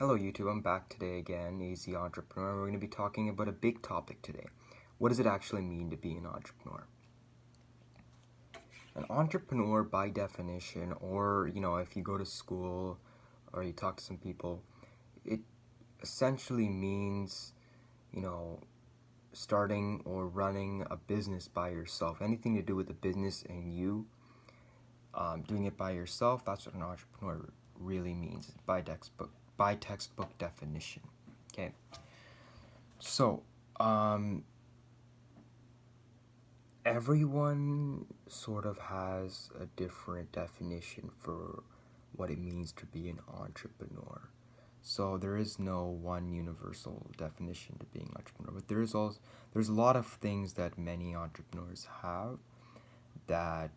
Hello YouTube, I'm back today again, AZ Entrepreneur. We're going to be talking about a big topic today. What does it actually mean to be an entrepreneur? An entrepreneur, by definition, or if you go to school or you talk to some people, it essentially means, starting or running a business by yourself. Anything to do with a business and you doing it by yourself, that's what an entrepreneur really means by textbook definition. Okay. So, everyone sort of has a different definition for what it means to be an entrepreneur. So there is no one universal definition to being an entrepreneur, but there's a lot of things that many entrepreneurs have that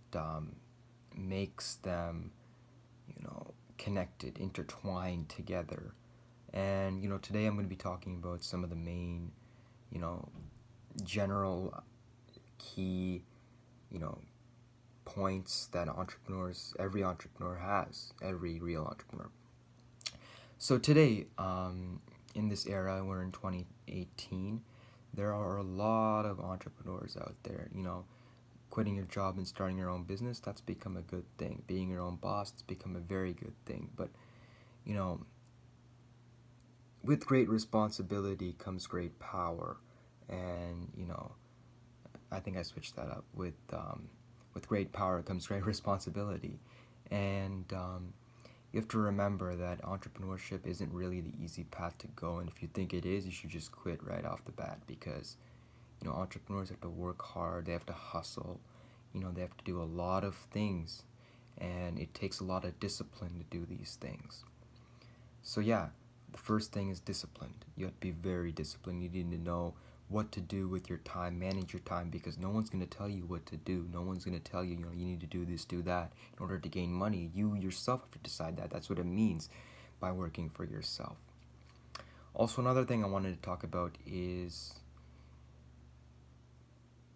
makes them, connected, intertwined together. And today I'm going to be talking about some of the main, general key, points that every entrepreneur has, every real entrepreneur. So today, in this era, we're in 2018, there are a lot of entrepreneurs out there, quitting your job and starting your own business, that's become a good thing. Being your own boss, it's become a very good thing. But, with great responsibility comes great power. And, I think I switched that up. With great power comes great responsibility. And you have to remember that entrepreneurship isn't really the easy path to go. And if you think it is, you should just quit right off the bat, because entrepreneurs have to work hard, they have to hustle, they have to do a lot of things, and it takes a lot of discipline to do these things. So yeah, the first thing is discipline. You have to be very disciplined. You need to know what to do with your time, manage your time, because no one's going to tell you what to do. No one's going to tell you, you need to do this, do that in order to gain money. You yourself have to decide that. That's what it means by working for yourself. Also, another thing I wanted to talk about is,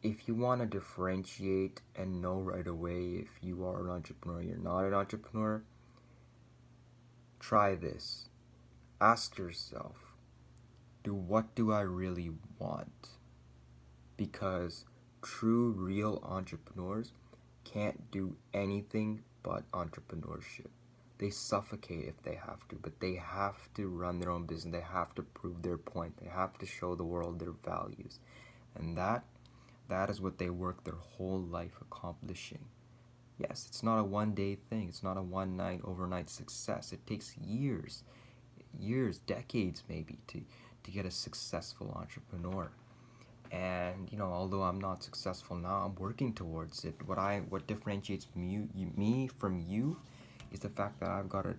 if you want to differentiate and know right away if you are an entrepreneur or you're not an entrepreneur, try this. Ask yourself, what do I really want? Because true, real entrepreneurs can't do anything but entrepreneurship. They suffocate if they have to, but they have to run their own business. They have to prove their point. They have to show the world their values. And that is what they work their whole life accomplishing. Yes, it's not a one-day thing. It's not a one-night, overnight success. It takes years, decades maybe, to get a successful entrepreneur. And although I'm not successful now, I'm working towards it. What differentiates me from you is the fact that I've got it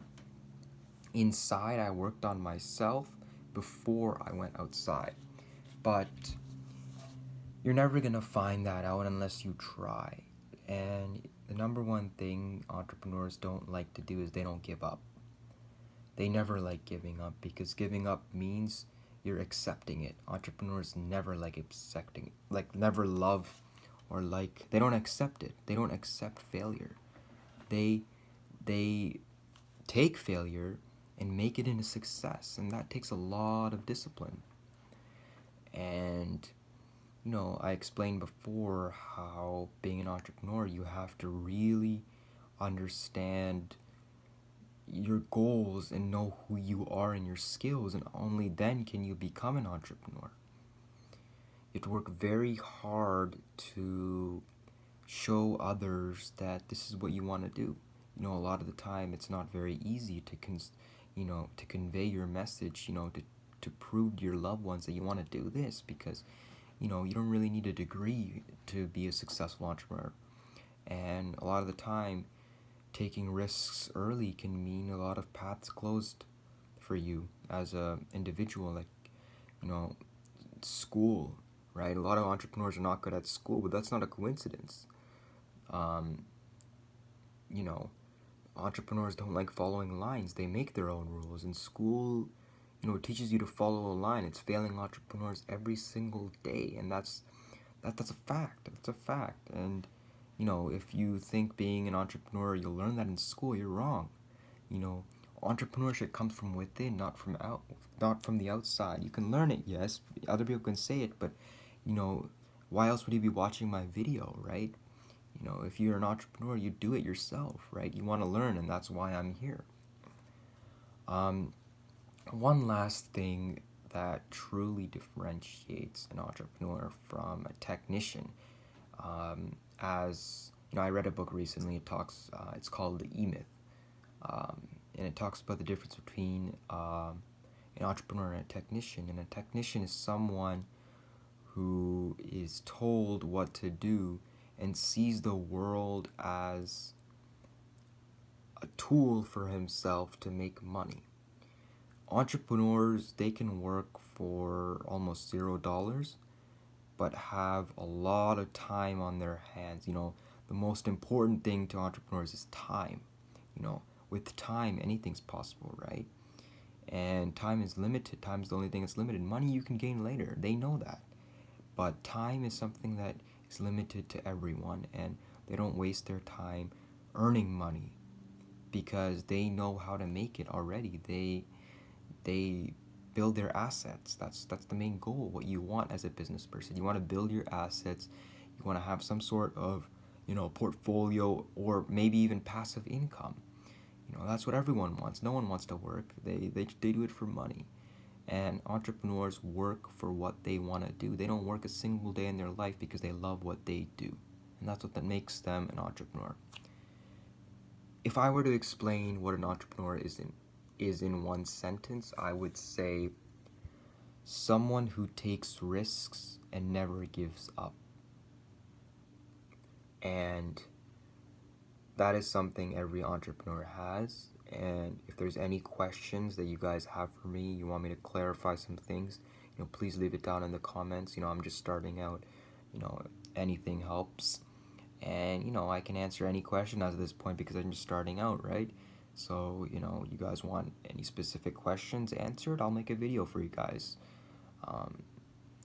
inside. I worked on myself before I went outside. But you're never gonna find that out unless you try. And the number one thing entrepreneurs don't like to do is they don't give up. They never like giving up, because giving up means you're accepting it. Entrepreneurs never like accepting, never love or they don't accept it. They don't accept failure. They take failure and make it into success, and that takes a lot of discipline. And I explained before how being an entrepreneur, you have to really understand your goals and know who you are and your skills, and only then can you become an entrepreneur. You have to work very hard to show others that this is what you want to do. A lot of the time it's not very easy to convey your message, to prove to your loved ones that you want to do this, because you don't really need a degree to be a successful entrepreneur. And a lot of the time, taking risks early can mean a lot of paths closed for you as a individual, like school, right? A lot of entrepreneurs are not good at school, but that's not a coincidence. Entrepreneurs don't like following lines. They make their own rules. In school, it teaches you to follow a line. It's failing entrepreneurs every single day, and that's a fact. That's a fact. And if you think being an entrepreneur, you'll learn that in school, you're wrong. Entrepreneurship comes from within, not from the outside. You can learn it, yes. Other people can say it, but you know, why else would you be watching my video, right? You know, if you're an entrepreneur, you do it yourself, right? You want to learn, and that's why I'm here. One last thing that truly differentiates an entrepreneur from a technician, as you know, I read a book recently. It's called The E-Myth, and it talks about the difference between an entrepreneur and a technician. And a technician is someone who is told what to do and sees the world as a tool for himself to make money. Entrepreneurs, they can work for almost $0, but have a lot of time on their hands. You know, the most important thing to entrepreneurs is time. You know, with time, anything's possible, right? And time is limited. Time is the only thing that's limited. Money you can gain later. They know that. But time is something that is limited to everyone, and they don't waste their time earning money because they know how to make it already. They build their assets. That's the main goal. What you want as a business person, you want to build your assets. You want to have some sort of, you know, portfolio or maybe even passive income. You know, that's what everyone wants. No one wants to work. They do it for money. And entrepreneurs work for what they want to do. They don't work a single day in their life because they love what they do. And that's what that makes them an entrepreneur. If I were to explain what an entrepreneur is in one sentence, I would say someone who takes risks and never gives up. And that is something every entrepreneur has. And if there's any questions that you guys have for me, you want me to clarify some things, you know, please leave it down in the comments. You know, I'm just starting out, you know, anything helps. And, you know, I can answer any question as of this point because I'm just starting out, right? So, you know, you guys want any specific questions answered, I'll make a video for you guys.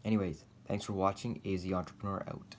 Anyways, thanks for watching. AZ Entrepreneur out.